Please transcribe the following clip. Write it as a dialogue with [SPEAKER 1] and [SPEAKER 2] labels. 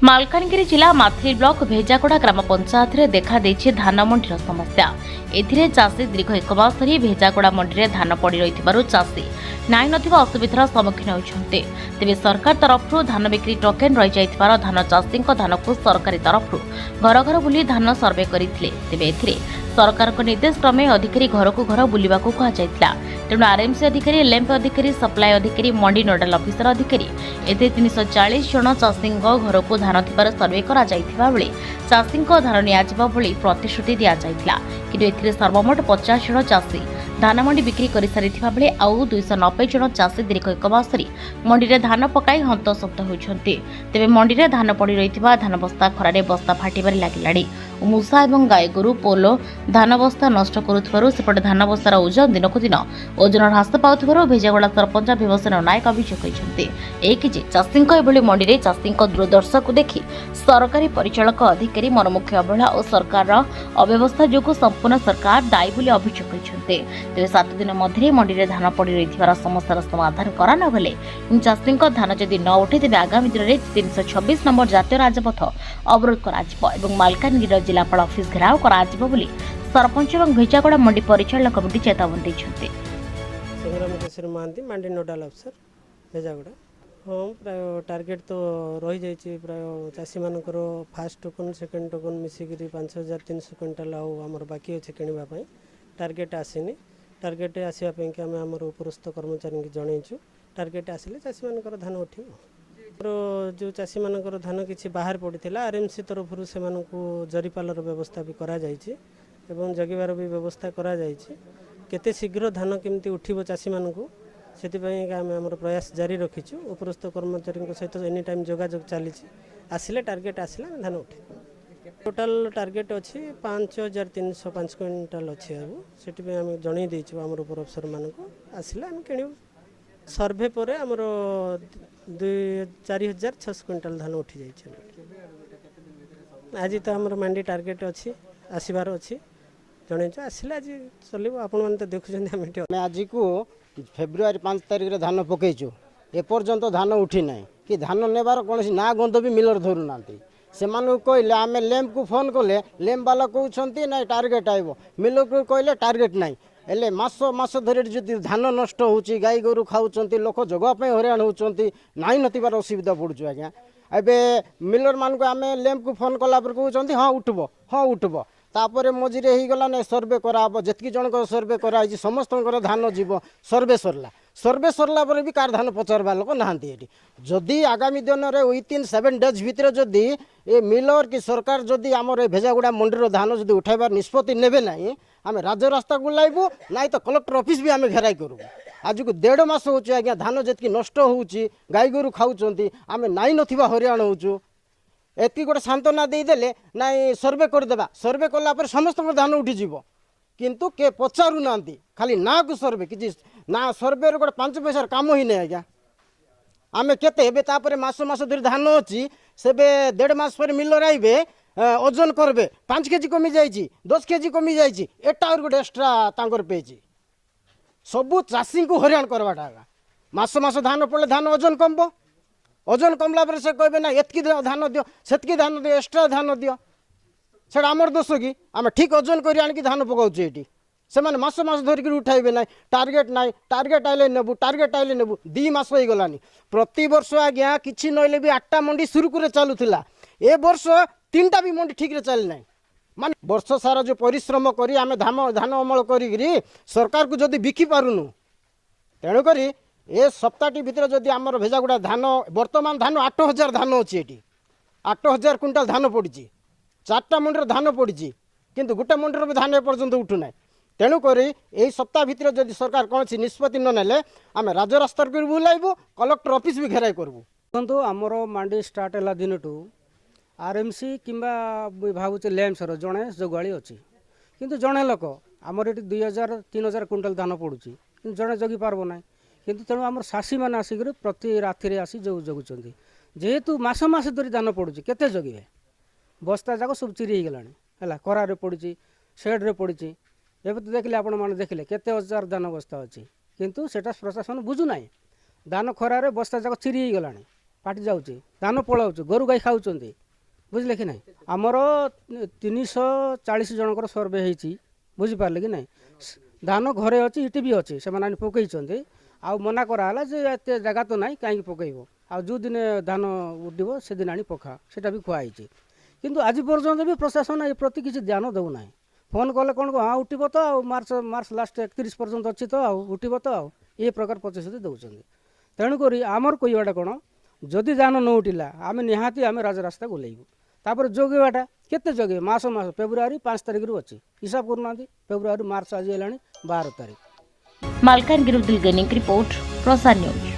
[SPEAKER 1] ମାଲକାନଗିରି ଜିଲ୍ଲା ମାଥିଲି ବ୍ଲକ ଭେଜାଗୋଡ଼ା ଗ୍ରାମ ପଞ୍ଚାୟତରେ ଦେଖାଦେଇଛି ଧାନ ମଣ୍ଡିର ସମସ୍ୟା। ଏଥିରେ ଚାଷୀ ଦୀର୍ଘ 1 ମାସ ଧରି ଭେଜାଗୋଡ଼ା ମଣ୍ଡିରେ ଧାନ ପଡ଼ି ରହିଥିବାରୁ ଚାଷୀ ନାହିଁ ନଥିବା ଅସୁବିଧାର ସମ୍ମୁଖୀନ ହୋଇଛନ୍ତି। ତେବେ ସରକାର ତରଫରୁ ଧାନ ବିକ୍ରି ଟୋକେନ୍ ରହିଯାଇଥିବାର ଧାନ ଚାଷୀଙ୍କ ଧାନକୁ ସରକାରୀ ତରଫରୁ ଘର ଘର ବୁଲି ଧାନ ସର୍ଭେ କରିଥିଲେ। ତେବେ ଏଥିରେ ସରକାରଙ୍କ ନିର୍ଦ୍ଦେଶ କ୍ରମେ ଅଧିକାରୀ ଘରକୁ ଘର ବୁଲିବାକୁ କୁହାଯାଇଥିଲା। ତେଣୁ ଆରଏମସି ଅଧିକାରୀ, ଏଲ୍ଏମ୍ପି ଅଧିକାରୀ, ସପ୍ଲାଇ ଅଧିକାରୀ, ମଣ୍ଡି ନୋଡାଲ ଅଫିସର ଅଧିକାରୀ ଏଥିରେ 340 ଜଣ ଚାଷୀଙ୍କ ଘରକୁ ଧାନ ଥିବାର ସର୍ଭେ କରାଯାଇଥିବା ବେଳେ ଚାଷୀଙ୍କ ଧାନ ନିଆଯିବ ଭଳି ପ୍ରତିଶ୍ରୁତି ଦିଆଯାଇଥିଲା। କିନ୍ତୁ ଏଥିରେ ସର୍ବମୋଟ 50 ଜଣ ଚାଷୀ ଧାନ ମଣ୍ଡି ବିକ୍ରି କରିସାରିଥିବା ବେଳେ ଆଉ 290 ଜଣ ଚାଷୀ ଦୀର୍ଘ 1 ମାସ ଧରି ମଣ୍ଡିରେ ଧାନ ପକାଇ ହନ୍ତସନ୍ତ ହୋଇଛନ୍ତି। ତେବେ ମଣ୍ଡିରେ ଧାନ ପଡ଼ି ରହିଥିବା ଧାନ ବସ୍ତା ଖରାରେ ବସ୍ତା ଫାଟିବାରେ ଲାଗିଲାଣି ଓ ମୂଷା ଏବଂ ଗାଈଗୋରୁ ପୋଲ ଧାନ ବସ୍ତା ନଷ୍ଟ କରୁଥିବାରୁ ସେପଟେ ଧାନ ବସ୍ତାର ଓଜନ ଦିନକୁ ଦିନ ଓଜନ ହ୍ରାସ ପାଉଥିବାରୁ ଭେଜାଗୋଡ଼ା ସରପଞ୍ଚ ଭୀମସେନ ନାୟକ ଅଭିଯୋଗ କରିଛନ୍ତି। ଏକି ଯେ ଚାଷୀଙ୍କ ଏଭଳି ମଣ୍ଡିରେ ଚାଷୀଙ୍କ ଦୂରଦର୍ଶକୁ ଦେଖି ସରକାରୀ ପରିଚାଳକ ଅଧିକାରୀ ମନମୁଖୀ ଅବହେଳା ଓ ସରକାରର ଅବ୍ୟବସ୍ଥା ଯୋଗୁଁ ସମ୍ପୂର୍ଣ୍ଣ ସରକାର ଦାୟୀ ବୋଲି ଅଭିଯୋଗ କରିଛନ୍ତି। ତେବେ 7 ଦିନ ମଧ୍ୟରେ ମଣ୍ଡିରେ ଧାନ ପଡ଼ି ରହିଥିବାର ସମସ୍ୟାର ସମାଧାନ କରାନଗଲେ ଚାଷୀଙ୍କ ଧାନ ଯଦି ନ ଉଠେ ତେବେ ଆଗାମୀ ଦିନରେ 326 ନମ୍ବର ଜାତୀୟ ରାଜପଥ ଅବରୋଧ କରାଯିବ ଏବଂ ମାଲକାନଗିରିର ଜିଲ୍ଲାପାଳ ଅଫିସ ଘେରାଉ କରାଯିବ ବୋଲି ସରପଞ୍ଚ ଏବଂ ଭେଜାଗୋଡ଼ା ମଣ୍ଡି ପରିଚାଳନା କମିଟି ଚେତାବନୀ ଦେଇଛନ୍ତି।
[SPEAKER 2] ମହାନ୍ତି ମାଣ୍ଡି ନୋଡାଲ ଅଫିସର ଭେଜାଗୋଡ଼ା। ହଁ, ପ୍ରାୟ ଟାର୍ଗେଟ୍ ତ ରହିଯାଇଛି। ପ୍ରାୟ ଚାଷୀମାନଙ୍କର ଫାଷ୍ଟ ଟୋକନ୍ ସେକେଣ୍ଡ ଟୋକନ୍ ମିଶିକିରି 5300 କ୍ୱିଣ୍ଟାଲ ଆଉ ଆମର ବାକି ଅଛି କିଣିବା ପାଇଁ। ଟାର୍ଗେଟ୍ ଆସିନି। ଟାର୍ଗେଟ୍ ଆସିବା ପାଇଁକି ଆମେ ଆମର ଉପରସ୍ଥ କର୍ମଚାରୀଙ୍କୁ ଜଣେଇଛୁ। ଟାର୍ଗେଟ୍ ଆସିଲେ ଚାଷୀମାନଙ୍କର ଧାନ ଉଠିବ। ଆମର ଯେଉଁ ଚାଷୀମାନଙ୍କର ଧାନ କିଛି ବାହାରେ ପଡ଼ିଥିଲା ଆରଏମସି ତରଫରୁ ସେମାନଙ୍କୁ ଜରିପାଲର ବ୍ୟବସ୍ଥା ବି କରାଯାଇଛି ଏବଂ ଜଗିବାର ବି ବ୍ୟବସ୍ଥା କରାଯାଇଛି। କେତେ ଶୀଘ୍ର ଧାନ କେମିତି ଉଠିବ ଚାଷୀମାନଙ୍କୁ ସେଥିପାଇଁ ଆମେ ଆମର ପ୍ରୟାସ ଜାରି ରଖିଛୁ। ଉପରସ୍ଥ କର୍ମଚାରୀଙ୍କ ସହିତ ଏନି ଟାଇମ୍ ଯୋଗାଯୋଗ ଚାଲିଛି। ଆସିଲେ ଟାର୍ଗେଟ୍ ଆସିଲେ ଆମେ ଧାନ ଉଠିବ। ଟୋଟାଲ ଟାର୍ଗେଟ୍ ଅଛି 5305 କ୍ୱିଣ୍ଟାଲ ଅଛି। ଆଉ ସେଥିପାଇଁ ଆମେ ଜଣେଇ ଦେଇଛୁ ଆମର ଉପର ଅଫିସରମାନଙ୍କୁ। ଆସିଲେ ଆମେ କିଣିବୁ। ସର୍ଭେ ପରେ ଆମର 4600 କ୍ୱିଣ୍ଟାଲ ଧାନ ଉଠିଯାଇଛି। ଆଜି ତ ଆମର ମାଣ୍ଡି ଟାର୍ଗେଟ୍ ଅଛି, ଆସିବାର ଅଛି। ଜଣେଇଛୁ, ଆସିଲେ ଆଜି ଚଲିବ। ଆପଣମାନେ ତ ଦେଖୁଛନ୍ତି ଆମେ
[SPEAKER 3] ଆଜିକୁ ଫେବୃଆରୀ 5 ତାରିଖରେ ଧାନ ପକାଇଛୁ। ଏପର୍ଯ୍ୟନ୍ତ ଧାନ ଉଠି ନାହିଁ କି ଧାନ ନେବାର କୌଣସି ନାଁ ଗନ୍ଧ ବି ମିଲର ଧରୁନାହାନ୍ତି। ସେମାନଙ୍କୁ କହିଲେ ଆମେ ଲେମ୍ପକୁ ଫୋନ୍ କଲେ ଲେମ୍ପ ବାଲା କହୁଛନ୍ତି ନାଇଁ ଟାର୍ଗେଟ୍ ଆଇବ, ମିଲରକୁ କହିଲେ ଟାର୍ଗେଟ୍ ନାହିଁ। ହେଲେ ମାସ ଧରି ଯଦି ଧାନ ନଷ୍ଟ ହେଉଛି, ଗାଈ ଗୋରୁ ଖାଉଛନ୍ତି, ଲୋକ ଜଗା ପାଇଁ ହଇରାଣ ହେଉଛନ୍ତି, ନାହିଁ ନଥିବାର ଅସୁବିଧା ପଡ଼ୁଛୁ ଆଜ୍ଞା। ଏବେ ମିଲରମାନଙ୍କୁ ଆମେ ଲେମ୍ପକୁ ଫୋନ୍ କଲା ପରେ କହୁଛନ୍ତି ହଁ ଉଠିବ। ତାପରେ ମଝିରେ ହେଇଗଲା ନାଇଁ ସର୍ଭେ କରାହେବ। ଯେତିକି ଜଣଙ୍କର ସର୍ଭେ କରାହେଇଛି ସମସ୍ତଙ୍କର ଧାନ ଯିବ। ସର୍ଭେ ସରିଲା ପରେ ବି କାହାର ଧାନ ପଚାରବା ଲୋକ ନାହାନ୍ତି ଏଠି। ଯଦି ଆଗାମୀ ଦିନରେ ୱିଥିନ୍ 7 ଡେଜ୍ ଭିତରେ ଯଦି ଏ ମିଲର କି ସରକାର ଯଦି ଆମର ଏ ଭେଜାଗୋଡ଼ା ମଣ୍ଡିର ଧାନ ଯଦି ଉଠାଇବାର ନିଷ୍ପତ୍ତି ନେବେ ନାହିଁ, ଆମେ ରାଜରାସ୍ତାକୁ ଓହ୍ଲାଇବୁ, ନାଇଁ ତ କଲେକ୍ଟର ଅଫିସ୍ ବି ଆମେ ଘେରାଇ କରିବୁ। ଆଜକୁ 1.5 ମାସ ହେଉଛି ଆଜ୍ଞା, ଧାନ ଯେତିକି ନଷ୍ଟ ହେଉଛି, ଗାଈ ଗୋରୁ ଖାଉଛନ୍ତି, ଆମେ ନାଇଁ ନଥିବା ହଇରାଣ ହେଉଛୁ। ଏତିକି ଗୋଟେ ସାନ୍ତ୍ୱନା ଦେଇଦେଲେ ନାଇଁ ସର୍ଭେ କରିଦେବା, ସର୍ଭେ କଲା ପରେ ସମସ୍ତଙ୍କ ଧାନ ଉଠିଯିବ। କିନ୍ତୁ କିଏ ପଚାରୁନାହାନ୍ତି, ଖାଲି ନାଁକୁ ସର୍ଭେ, କିଛି ନା ସର୍ଭେରେ ଗୋଟେ 5 ପଇସାର କାମ ହିଁ ନାହିଁ ଆଜ୍ଞା। ଆମେ କେତେ ଏବେ ତାପରେ ମାସ ଧରି ଧାନ ଅଛି, ସେବେ 1.5 ମାସ ପରେ ମିଲର ଆଇବେ, ଓଜନ କରିବେ 5 କେଜି କମି ଯାଇଛି, 10 କେଜି କମି ଯାଇଛି, ଏଟା ଆହୁରି ଗୋଟେ ଏକ୍ସଟ୍ରା ତାଙ୍କର ପେଇଛି। ସବୁ ଚାଷୀଙ୍କୁ ହଇରାଣ କରବାଟା ଆଜ୍ଞା। ମାସ ଧାନ ପଡ଼ିଲେ ଧାନ ଓଜନ କମବ। ଓଜନ କମଲା ପରେ ସେ କହିବେ ନା ଏତିକି ଧାନ ଦିଅ, ସେତିକି ଧାନ ଦିଅ, ଏକ୍ସଟ୍ରା ଧାନ ଦିଅ। ସେଇଟା ଆମର ଦୋଷ କି? ଆମେ ଠିକ୍ ଓଜନ କରି ଆଣିକି ଧାନ ପକାଉଛୁ ଏଠି। ସେମାନେ ମାସ ଧରିକି ଉଠାଇବେ ନାହିଁ। ଟାର୍ଗେଟ୍ ନାହିଁ, ଟାର୍ଗେଟ୍ ଆଇଲେ ନେବୁ, 2 ମାସ ହେଇଗଲାନି। ପ୍ରତିବର୍ଷ ଆଜ୍ଞା କିଛି ନହେଲେ ବି 8ଟା ମଣ୍ଡି ସୁରୁଖୁରୁରେ ଚାଲୁଥିଲା। ଏ ବର୍ଷ 3ଟା ବି ମଣ୍ଡି ଠିକ୍ରେ ଚାଲିନାହିଁ। ମାନେ ବର୍ଷ ସାରା ଯେଉଁ ପରିଶ୍ରମ କରି ଆମେ ଧାନ ଅମଳ କରିକିରି ସରକାରକୁ ଯଦି ବିକି ପାରୁନୁ, ତେଣୁକରି ଏ ସପ୍ତାହଟି ଭିତରେ ଯଦି ଆମର ଭେଜାଗୋଡ଼ା ଧାନ ବର୍ତ୍ତମାନ ଧାନ 8000 ଧାନ ଅଛି ଏଠି। 8000 କ୍ୱିଣ୍ଟାଲ ଧାନ ପଡ଼ିଛି। 4ଟା ମଣ୍ଡିର ଧାନ ପଡ଼ିଛି, କିନ୍ତୁ ଗୋଟେ ମଣ୍ଡିର ବି ଧାନ ଏପର୍ଯ୍ୟନ୍ତ ଉଠୁନାହିଁ। ତେଣୁକରି ଏହି ସପ୍ତାହ ଭିତରେ ଯଦି ସରକାର କୌଣସି ନିଷ୍ପତ୍ତି ନ ନେଲେ ଆମେ ରାଜରାସ୍ତାକୁ ବୁଲାଇବୁ, କଲେକ୍ଟର ଅଫିସ୍ ବି ଘେରାଇ କରିବୁ।
[SPEAKER 4] ଦେଖନ୍ତୁ, ଆମର ମାଣ୍ଡି ଷ୍ଟାର୍ଟ ହେଲା ଦିନଠୁ ଆରଏମସି କିମ୍ବା ଭାବୁଛେ ଲେମ୍ପସର ଜଣେ ଜଗୁଆଳି ଅଛି। କିନ୍ତୁ ଜଣେ ଲୋକ ଆମର ଏଠି 2000-3000 କ୍ୱିଣ୍ଟାଲ ଧାନ ପଡ଼ୁଛି, କିନ୍ତୁ ଜଣେ ଜଗି ପାରବ ନାହିଁ। କିନ୍ତୁ ତେଣୁ ଆମର ଚାଷୀମାନେ ଆସିକରି ପ୍ରତି ରାତିରେ ଆସି ଜଗୁଛନ୍ତି। ଯେହେତୁ ମାସ ଧରି ଧାନ ପଡ଼ୁଛି, କେତେ ଜଗିବେ? ବସ୍ତା ଯାକ ସବୁ ଚିରି ହେଇଗଲାଣି ହେଲା, ଖରାରେ ପଡ଼ିଛି, ସେଡ଼୍ରେ ପଡ଼ିଛି। ଏବେ ତ ଦେଖିଲେ, ଆପଣମାନେ ଦେଖିଲେ କେତେ ହଜାର ଧାନ ବସ୍ତା ଅଛି, କିନ୍ତୁ ସେଟା ପ୍ରଶାସନ ବୁଝୁନାହିଁ। ଧାନ ଖରାରେ ବସ୍ତା ଯାକ ଚିରି ହେଇଗଲାଣି। ପାଟି ଯାଉଛି ଧାନ ପଳାଉଛି ଗୋରୁ ଗାଈ ଖାଉଛନ୍ତି ବୁଝିଲେ କି ନାହିଁ। ଆମର 340 ଜଣଙ୍କର ସର୍ଭେ ହେଇଛି ବୁଝିପାରିଲେ କି ନାହିଁ। ଧାନ ଘରେ ଅଛି ଇଟି ବି ଅଛି ସେମାନେ ଆଣି ପକେଇଛନ୍ତି ଆଉ ମନା କରାହେଲା ଯେ ଏତେ ଜାଗା ତ ନାହିଁ କାହିଁକି ପକେଇବ ଆଉ ଯେଉଁ ଦିନେ ଧାନ ଉଠିବ ସେଦିନ ଆଣି ପକା ସେଇଟା ବି କୁହା ହେଇଛି। କିନ୍ତୁ ଆଜି ପର୍ଯ୍ୟନ୍ତ ବି ପ୍ରଶାସନ ଏ ପ୍ରତି କିଛି ଧ୍ୟାନ ଦେଉନାହିଁ। ଫୋନ୍ କଲେ କ'ଣ ହଁ ଉଠିବ ତ ଆଉ ମାର୍ଚ୍ଚ ଲାଷ୍ଟ 31 ପର୍ଯ୍ୟନ୍ତ ଅଛି ତ ଆଉ ଉଠିବ ତ ଆଉ ଏ ପ୍ରକାର ପ୍ରତିଶ୍ରୁତି ଦେଉଛନ୍ତି। ତେଣୁକରି ଆମର କହିବାଟା କ'ଣ ଯଦି ଧାନ ନ ଉଠିଲା ଆମେ ନିହାତି ଆମେ ରାଜରାସ୍ତା ଓହ୍ଲାଇବୁ। ତାପରେ ଜଗିବାଟା କେତେ ଜଗିବେ ମାସ ଫେବୃଆରୀ 5 ତାରିଖରୁ ଅଛି ହିସାବ କରୁନାହାନ୍ତି। ଫେବୃଆରୀ ମାର୍ଚ୍ଚ ଆଜି ହେଲାଣି 12 ତାରିଖ।
[SPEAKER 1] ମାଲକାନଗିରି ଦିଲଗନିକ ରିପୋର୍ଟ ପ୍ରସାର ନ୍ୟୁଜ୍।